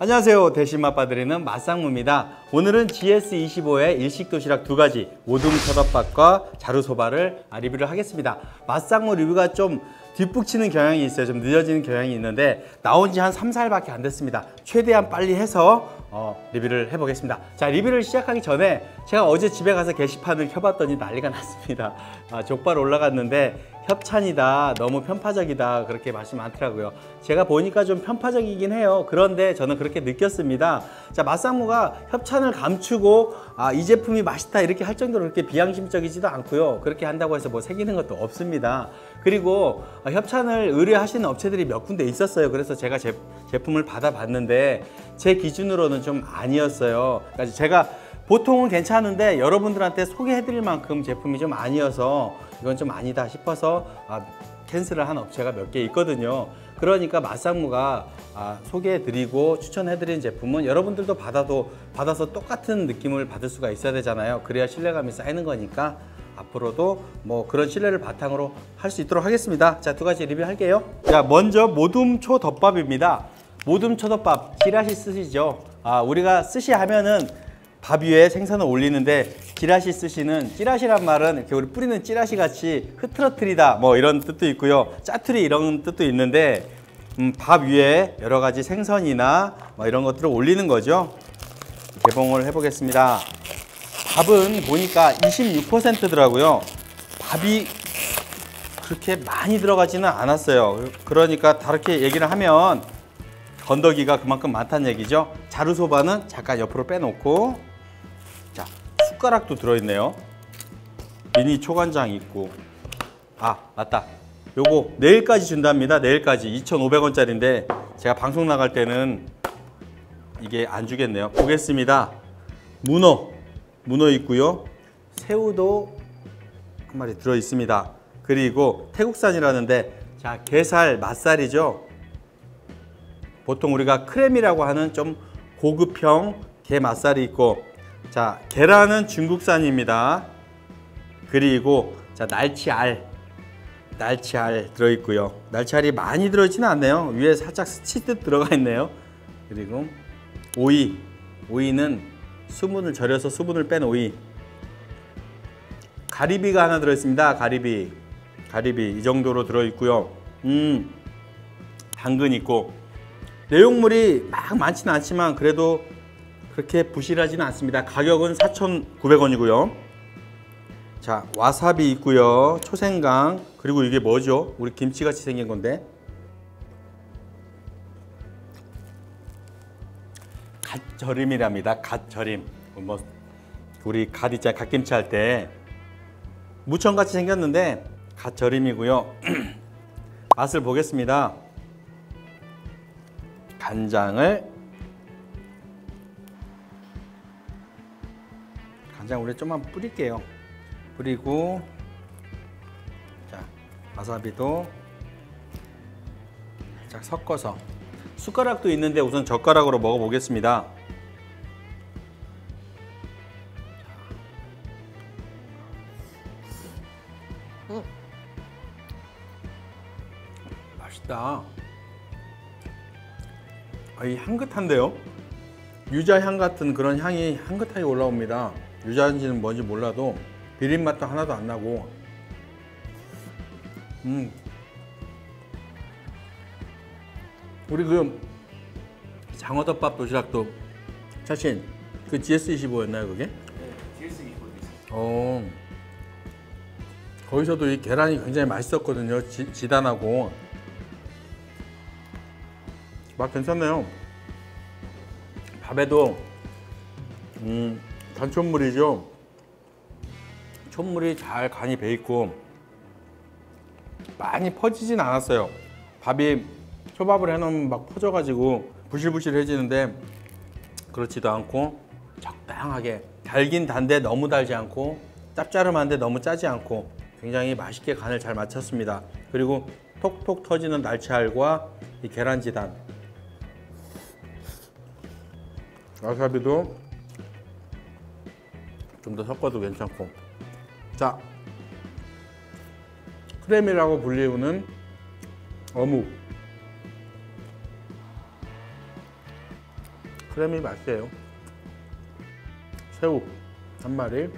안녕하세요. 대신 맛봐드리는 맛상무입니다. 오늘은 GS25의 일식도시락 2가지 모둠초덮밥과 자루소바를 리뷰를 하겠습니다. 맛상무 리뷰가 좀 뒷북치는 경향이 있어요. 좀 늦어지는 경향이 있는데 나온 지 한 3, 4일밖에 안 됐습니다. 최대한 빨리 해서 리뷰를 해보겠습니다. 자, 리뷰를 시작하기 전에 제가 어제 집에 가서 게시판을 켜봤더니 난리가 났습니다. 족발 올라갔는데 협찬이다, 너무 편파적이다, 그렇게 말씀이 많더라고요. 제가 보니까 좀 편파적이긴 해요. 그런데 저는 그렇게 느꼈습니다. 자, 맛상무가 협찬을 감추고 이 제품이 맛있다 이렇게 할 정도로 그렇게 비양심적이지도 않고요. 그렇게 한다고 해서 뭐 새기는 것도 없습니다. 그리고 협찬을 의뢰하시는 업체들이 몇 군데 있었어요. 그래서 제가 제품을 받아봤는데 제 기준으로는 좀 아니었어요. 그러니까 제가 보통은 괜찮은데 여러분들한테 소개해드릴 만큼 제품이 좀 아니어서 이건 좀 아니다 싶어서 캔슬을 한 업체가 몇 개 있거든요. 그러니까 맛상무가 소개해드리고 추천해드린 제품은 여러분들도 받아서 똑같은 느낌을 받을 수가 있어야 되잖아요. 그래야 신뢰감이 쌓이는 거니까 앞으로도 뭐 그런 신뢰를 바탕으로 할 수 있도록 하겠습니다. 자, 2가지 리뷰할게요. 자, 먼저 모둠초덮밥입니다. 모둠초덮밥 찌라시 쓰시죠? 우리가 쓰시 하면은 밥 위에 생선을 올리는데 찌라시 쓰시는, 찌라시란 말은 이렇게 우리 뿌리는 찌라시 같이 흐트러트리다 뭐 이런 뜻도 있고요, 짜투리 이런 뜻도 있는데 밥 위에 여러 가지 생선이나 뭐 이런 것들을 올리는 거죠. 개봉을 해보겠습니다. 밥은 보니까 26%더라고요. 밥이 그렇게 많이 들어가지는 않았어요. 그러니까 다르게 얘기를 하면 건더기가 그만큼 많다는 얘기죠. 자루소바는 잠깐 옆으로 빼놓고, 자, 숟가락도 들어있네요. 미니 초간장 있고, 맞다, 요거 내일까지 준답니다. 내일까지 2,500원짜리인데 제가 방송 나갈 때는 이게 안 주겠네요. 보겠습니다. 문어 있고요, 새우도 한 마리 들어있습니다. 그리고 태국산이라는데, 자, 게살 맛살이죠. 보통 우리가 크렘이라고 하는 좀 고급형 게 맛살이 있고, 자, 계란은 중국산입니다. 그리고 자, 날치알 들어있고요. 날치알이 많이 들어있지는 않네요. 위에 살짝 스치듯 들어가 있네요. 그리고 오이는 수분을 절여서 수분을 뺀 오이. 가리비가 하나 들어있습니다. 가리비 이 정도로 들어있고요. 당근 있고, 내용물이 막 많지는 않지만 그래도 그렇게 부실하지는 않습니다. 가격은 4,900원이고요. 자, 와사비 있고요, 초생강, 그리고 이게 뭐죠? 우리 김치같이 생긴 건데, 갓절임이랍니다. 갓절임. 뭐 우리 갓 있잖아요. 갓김치 할 때 무청같이 생겼는데 갓절임이고요. 맛을 보겠습니다. 간장 우리 좀만 뿌릴게요. 뿌리고, 자, 와사비도 살짝 섞어서, 숟가락도 있는데 우선 젓가락으로 먹어 보겠습니다. 맛있다. 이 향긋한데요? 유자향 같은 그런 향이 향긋하게 올라옵니다. 유자인지는 뭔지 몰라도 비린맛도 하나도 안 나고, 우리 그 장어덮밥 도시락도 사실 그 GS25였나요 그게? 네, GS25. 거기서도 이 계란이 굉장히 맛있었거든요. 지단하고 맛 괜찮네요. 밥에도 단촛물이죠. 촛물이 잘 간이 배 있고 많이 퍼지진 않았어요. 밥이 초밥을 해놓으면 막 퍼져가지고 부실부실해지는데 그렇지도 않고 적당하게, 달긴 단데 너무 달지 않고 짭짜름한데 너무 짜지 않고 굉장히 맛있게 간을 잘 맞췄습니다. 그리고 톡톡 터지는 날치알과 이 계란지단, 와사비도 좀 더 섞어도 괜찮고, 자, 크렘이라고 불리우는 어묵, 크래미 맛이에요. 새우 한 마리.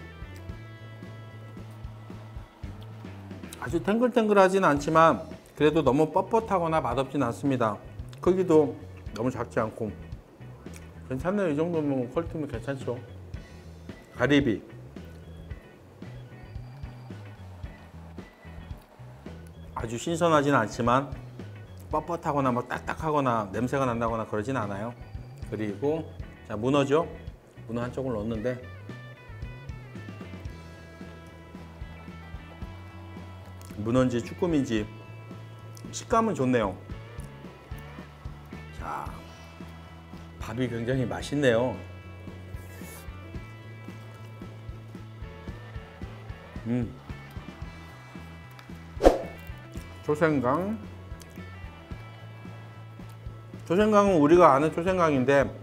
아주 탱글탱글하진 않지만 그래도 너무 뻣뻣하거나 맛없진 않습니다. 크기도 너무 작지 않고 괜찮네요. 이 정도면 퀄리티면 괜찮죠. 가리비. 아주 신선하진 않지만 뻣뻣하거나 뭐 딱딱하거나 냄새가 난다거나 그러진 않아요. 그리고 자, 문어죠. 문어 한쪽을 넣었는데 문어인지 쭈꾸미인지 식감은 좋네요. 자, 밥이 굉장히 맛있네요. 초생강. 초생강은 우리가 아는 초생강인데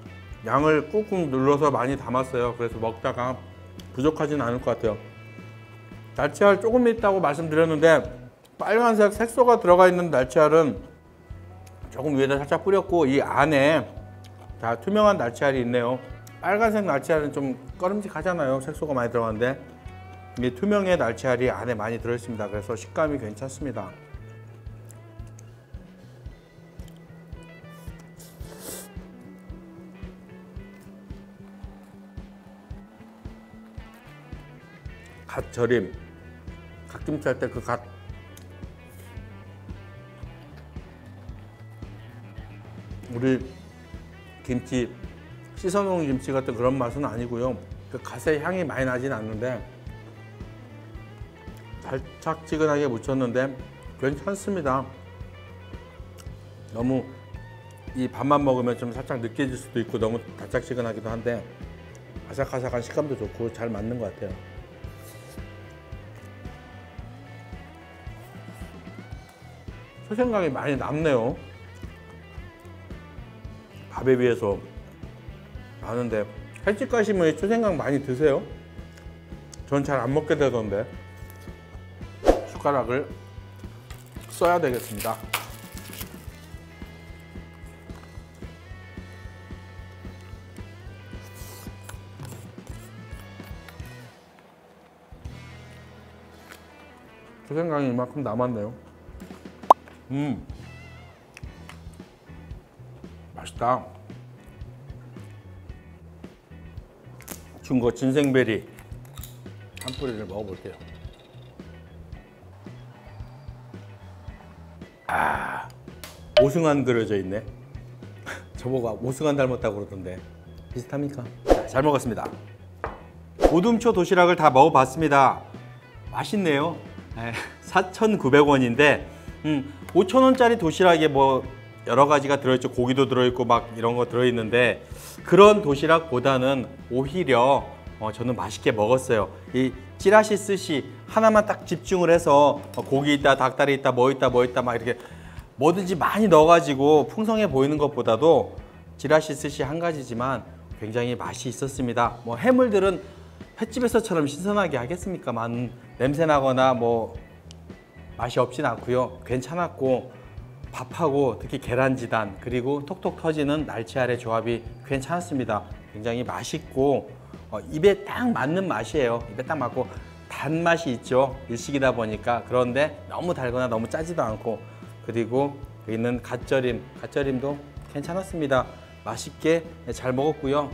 양을 꾹꾹 눌러서 많이 담았어요. 그래서 먹다가 부족하진 않을 것 같아요. 날치알 조금 있다고 말씀드렸는데 빨간색 색소가 들어가 있는 날치알은 조금 위에다 살짝 뿌렸고 이 안에 다 투명한 날치알이 있네요. 빨간색 날치알은 좀 꺼름직하잖아요. 색소가 많이 들어가는데 이 투명의 날치알이 안에 많이 들어있습니다. 그래서 식감이 괜찮습니다. 갓 절임, 갓김치 할 때 그 갓. 우리 김치 씻어놓은 김치 같은 그런 맛은 아니고요. 그 갓의 향이 많이 나진 않는데 달짝지근하게 묻혔는데 괜찮습니다. 너무 이 밥만 먹으면 좀 살짝 느껴질 수도 있고 너무 달짝지근하기도 한데 아삭아삭한 식감도 좋고 잘 맞는 것 같아요. 초생강이 많이 남네요. 밥에 비해서 많은데 횟집 가시면 초생강 많이 드세요? 전 잘 안 먹게 되던데. 숟가락을 써야 되겠습니다. 초생강이 이만큼 남았네요. 맛있다. 중고 진생베리 한 뿌리를 먹어볼게요. 아, 오승환 그려져 있네. 저보고 오승환 닮았다고 그러던데 비슷합니까? 자, 잘 먹었습니다. 오둠초 도시락을 다 먹어봤습니다. 맛있네요. 4,900원인데 5,000원짜리 도시락에 뭐 여러 가지가 들어있죠. 고기도 들어있고 막 이런 거 들어있는데 그런 도시락보다는 오히려 저는 맛있게 먹었어요. 이 찌라시 스시 하나만 딱 집중을 해서 고기 있다, 닭다리 있다, 뭐 있다 막 이렇게 뭐든지 많이 넣어가지고 풍성해 보이는 것보다도 찌라시 스시 한 가지지만 굉장히 맛이 있었습니다. 뭐 해물들은 횟집에서처럼 신선하게 하겠습니까만 냄새 나거나 뭐 맛이 없진 않고요. 괜찮았고 밥하고 특히 계란지단 그리고 톡톡 터지는 날치알의 조합이 괜찮았습니다. 굉장히 맛있고 입에 딱 맞는 맛이에요. 입에 딱 맞고 단맛이 있죠. 일식이다 보니까. 그런데 너무 달거나 너무 짜지도 않고 그리고 여기 있는 갓절임도 괜찮았습니다. 맛있게 잘 먹었고요.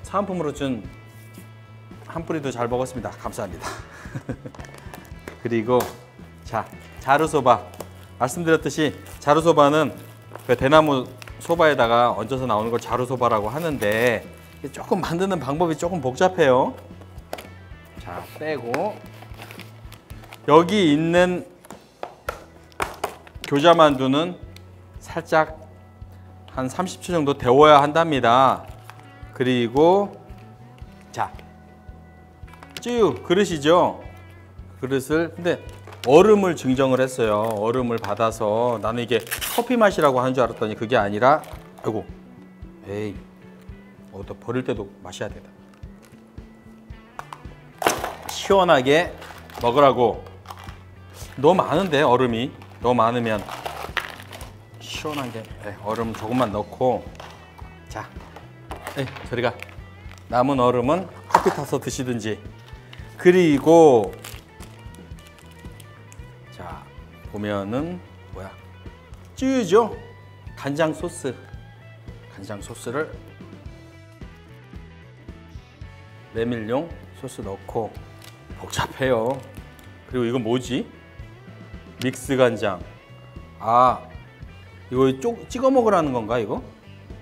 사은품으로 준 한 뿌리도 잘 먹었습니다. 감사합니다. 그리고 자, 자루소바. 말씀드렸듯이 자루소바는 그 대나무 소바에다가 얹어서 나오는 걸 자루소바라고 하는데 조금 만드는 방법이 조금 복잡해요. 자, 빼고 여기 있는 교자만두는 살짝 한 30초 정도 데워야 한답니다. 그리고 자, 쯔유 그릇이죠. 그릇을 근데 얼음을 증정을 했어요. 얼음을 받아서 나는 이게 커피 맛이라고 하는 줄 알았더니 그게 아니라 아이고 에이 또 버릴 때도 마셔야 되다. 시원하게 먹으라고. 너무 많은데 얼음이 너무 많으면 시원하게 얼음 조금만 넣고 자, 저리가. 남은 얼음은 커피 타서 드시든지. 그리고 자, 보면은 뭐야? 쯔유죠? 간장 소스. 간장 소스를 메밀용 소스 넣고 복잡해요. 그리고 이건 뭐지? 믹스 간장. 아, 이거 찍어 먹으라는 건가 이거?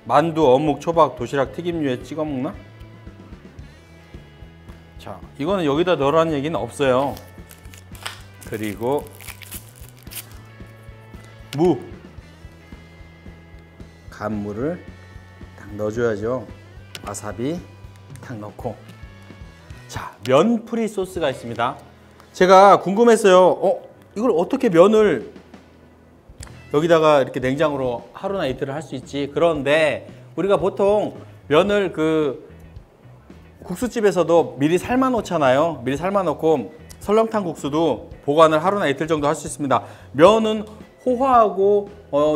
만두, 어묵, 초밥, 도시락, 튀김류에 찍어 먹나? 자, 이거는 여기다 넣으라는 얘기는 없어요. 그리고 무. 간무를 딱 넣어줘야죠. 와사비 딱 넣고. 자, 면프리 소스가 있습니다. 제가 궁금했어요. 이걸 어떻게 면을 여기다가 이렇게 냉장으로 하루나 이틀을 할 수 있지? 그런데 우리가 보통 면을 국수집에서도 미리 삶아 놓잖아요. 미리 삶아 놓고 설렁탕 국수도 보관을 하루나 이틀 정도 할 수 있습니다. 면은 호화하고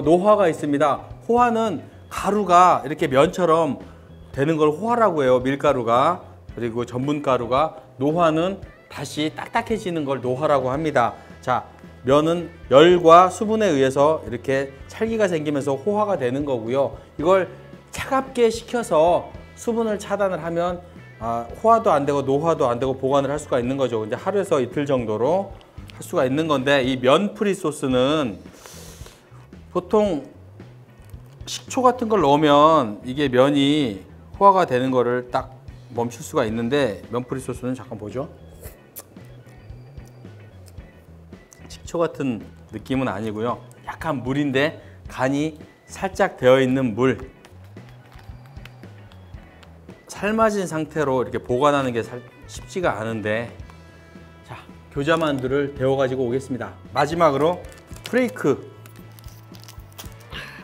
노화가 있습니다. 호화는 가루가 이렇게 면처럼 되는 걸 호화라고 해요. 밀가루가. 그리고 전분가루가. 노화는 다시 딱딱해지는 걸 노화라고 합니다. 자, 면은 열과 수분에 의해서 이렇게 찰기가 생기면서 호화가 되는 거고요. 이걸 차갑게 식혀서 수분을 차단을 하면 호화도 안 되고 노화도 안 되고 보관을 할 수가 있는 거죠. 이제 하루에서 이틀 정도로 할 수가 있는 건데, 이 면프리 소스는 보통 식초 같은 걸 넣으면 이게 면이 호화가 되는 거를 딱 멈출 수가 있는데, 면프리 소스는 잠깐 보죠. 식초 같은 느낌은 아니고요. 약간 물인데 간이 살짝 되어 있는 물. 삶아진 상태로 이렇게 보관하는 게 쉽지가 않은데, 자, 교자만두를 데워 가지고 오겠습니다. 마지막으로 프레이크.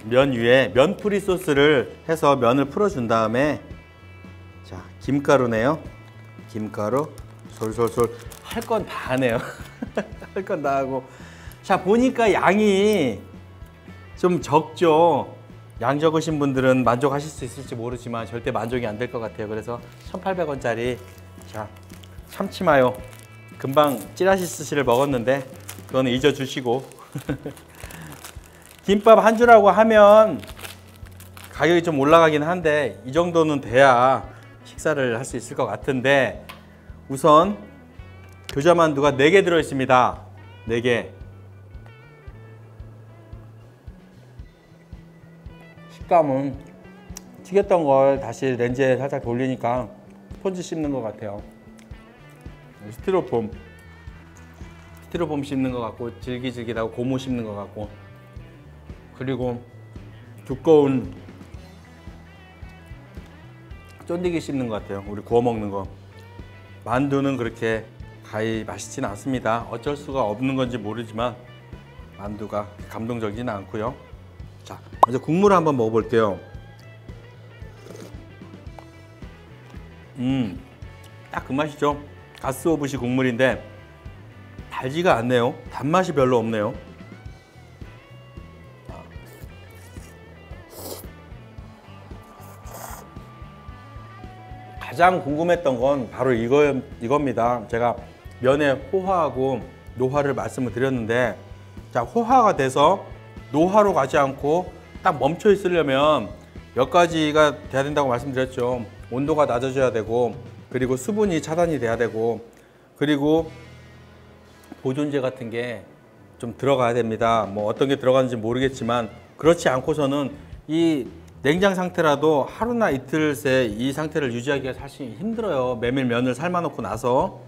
면 위에 면프리 소스를 해서 면을 풀어준 다음에, 자, 김가루네요. 김가루 솔솔솔. 할 건 다 하네요. 할 건 다 하고. 자, 보니까 양이 좀 적죠. 양 적으신 분들은 만족하실 수 있을지 모르지만 절대 만족이 안 될 것 같아요. 그래서 1,800원짜리 자, 참치마요. 금방 찌라시 스시를 먹었는데 그거는 잊어주시고 김밥 한 줄하고 하면 가격이 좀 올라가긴 한데 이 정도는 돼야 식사를 할 수 있을 것 같은데, 우선 교자만두가 4개 들어있습니다. 4개. 식감은 튀겼던 걸 다시 렌즈에 살짝 돌리니까 스펀지 씹는 것 같아요. 스티로폼 씹는 것 같고, 질기질기하고 고무 씹는 것 같고, 그리고 두꺼운 쫀디기 씹는 것 같아요. 우리 구워 먹는 거. 만두는 그렇게 가히 맛있지는 않습니다. 어쩔 수가 없는 건지 모르지만 만두가 감동적이지는 않고요. 자, 먼저 국물을 한번 먹어볼게요. 딱 그 맛이죠. 가스오부시 국물인데 달지가 않네요. 단맛이 별로 없네요. 가장 궁금했던 건 바로 이겁니다. 제가 면의 호화하고 노화를 말씀을 드렸는데, 자, 호화가 돼서 노화로 가지 않고 딱 멈춰 있으려면 몇 가지가 돼야 된다고 말씀드렸죠. 온도가 낮아져야 되고, 그리고 수분이 차단이 돼야 되고, 그리고 보존제 같은 게 좀 들어가야 됩니다. 뭐 어떤 게 들어가는지 모르겠지만, 그렇지 않고서는 이 냉장 상태라도 하루나 이틀 새 이 상태를 유지하기가 사실 힘들어요. 메밀면을 삶아 놓고 나서.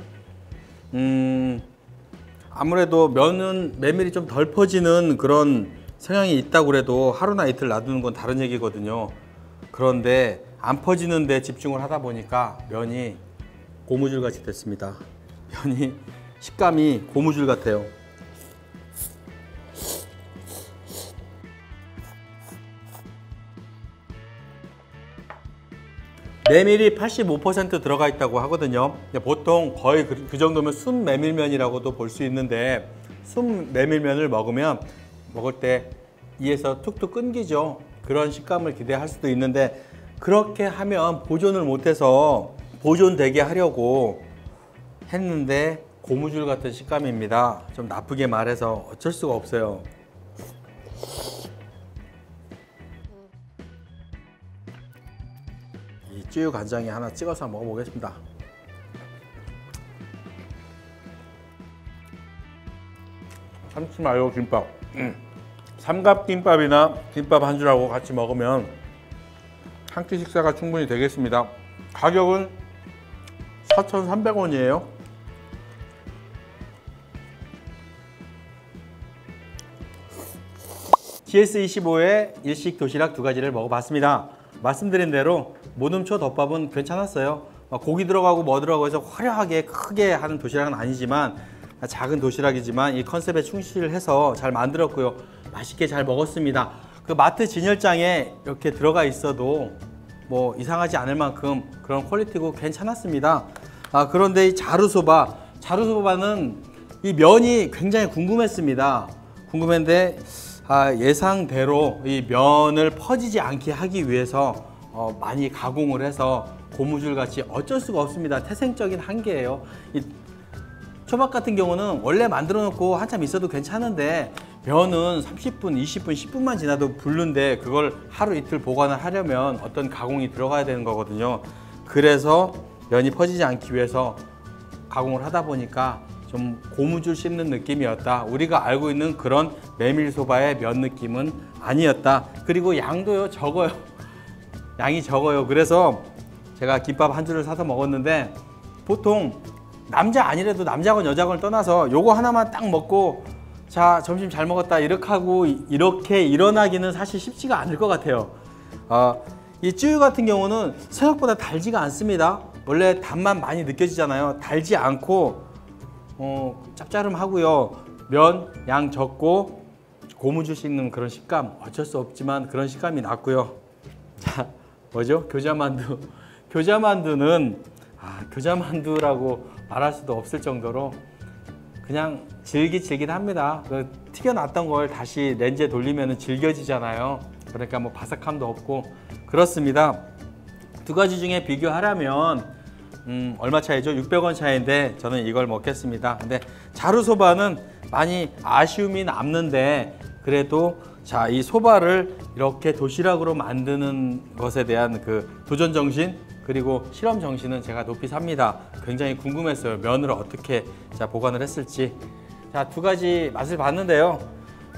아무래도 면은 메밀이 좀 덜 퍼지는 그런 성향이 있다고 그래도 하루나 이틀 놔두는 건 다른 얘기거든요. 그런데 안 퍼지는 데 집중을 하다 보니까 면이 고무줄 같이 됐습니다. 면이 식감이 고무줄 같아요. 메밀이 85% 들어가 있다고 하거든요. 보통 거의 그 정도면 순 메밀면이라고도 볼 수 있는데, 순 메밀면을 먹을 때 이에서 툭툭 끊기죠. 그런 식감을 기대할 수도 있는데, 그렇게 하면 보존을 못해서 보존되게 하려고 했는데 고무줄 같은 식감입니다. 좀 나쁘게 말해서 어쩔 수가 없어요. 이 쯔유 간장에 하나 찍어서 먹어보겠습니다. 참치 마요 김밥. 삼각김밥이나 김밥 한 줄하고 같이 먹으면 한 끼 식사가 충분히 되겠습니다. 가격은 4,300원이에요. GS25의 일식 도시락 두 가지를 먹어봤습니다. 말씀드린 대로 모둠초 덮밥은 괜찮았어요. 고기 들어가고 뭐 들어가고 해서 화려하게 크게 하는 도시락은 아니지만 작은 도시락이지만 이 컨셉에 충실해서 잘 만들었고요. 맛있게 잘 먹었습니다. 그 마트 진열장에 이렇게 들어가 있어도 뭐 이상하지 않을 만큼 그런 퀄리티고 괜찮았습니다. 그런데 이 자루소바는 이 면이 굉장히 궁금했습니다. 궁금했는데 예상대로 이 면을 퍼지지 않게 하기 위해서 많이 가공을 해서 고무줄 같이 어쩔 수가 없습니다. 태생적인 한계예요. 이 초밥 같은 경우는 원래 만들어 놓고 한참 있어도 괜찮은데 면은 30분, 20분, 10분만 지나도 불는데 그걸 하루 이틀 보관을 하려면 어떤 가공이 들어가야 되는 거거든요. 그래서 면이 퍼지지 않기 위해서 가공을 하다 보니까 좀 고무줄 씹는 느낌이었다. 우리가 알고 있는 그런 메밀소바의 면 느낌은 아니었다. 그리고 양도요 적어요. 양이 적어요. 그래서 제가 김밥 한 줄을 사서 먹었는데 보통 남자 아니래도 남자건 여자건 떠나서 요거 하나만 딱 먹고 자 점심 잘 먹었다 이렇게 하고 이렇게 일어나기는 사실 쉽지가 않을 것 같아요. 이 쯔유 같은 경우는 생각보다 달지가 않습니다. 원래 단맛 많이 느껴지잖아요. 달지 않고 짭짤하고요. 면 양 적고 고무줄 씹는 그런 식감 어쩔 수 없지만 그런 식감이 났고요. 자 뭐죠? 교자만두. 교자만두는 교자만두라고 말할 수도 없을 정도로 그냥 질깃질깃합니다. 튀겨놨던 걸 다시 렌즈에 돌리면 질겨지잖아요. 그러니까 뭐 바삭함도 없고 그렇습니다. 두 가지 중에 비교하라면 얼마 차이죠? 600원 차이인데 저는 이걸 먹겠습니다. 근데 자루소바는 많이 아쉬움이 남는데 그래도 자, 이 소바를 이렇게 도시락으로 만드는 것에 대한 그 도전 정신 그리고 실험 정신은 제가 높이 삽니다. 굉장히 궁금했어요. 면을 어떻게 보관을 했을지. 자, 두 가지 맛을 봤는데요.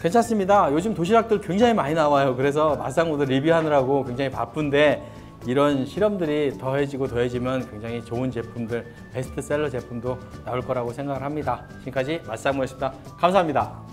괜찮습니다. 요즘 도시락들 굉장히 많이 나와요. 그래서 맛상무도 리뷰하느라고 굉장히 바쁜데 이런 실험들이 더해지면 굉장히 좋은 제품들, 베스트셀러 제품도 나올 거라고 생각을 합니다. 지금까지 맛상무였습니다. 감사합니다.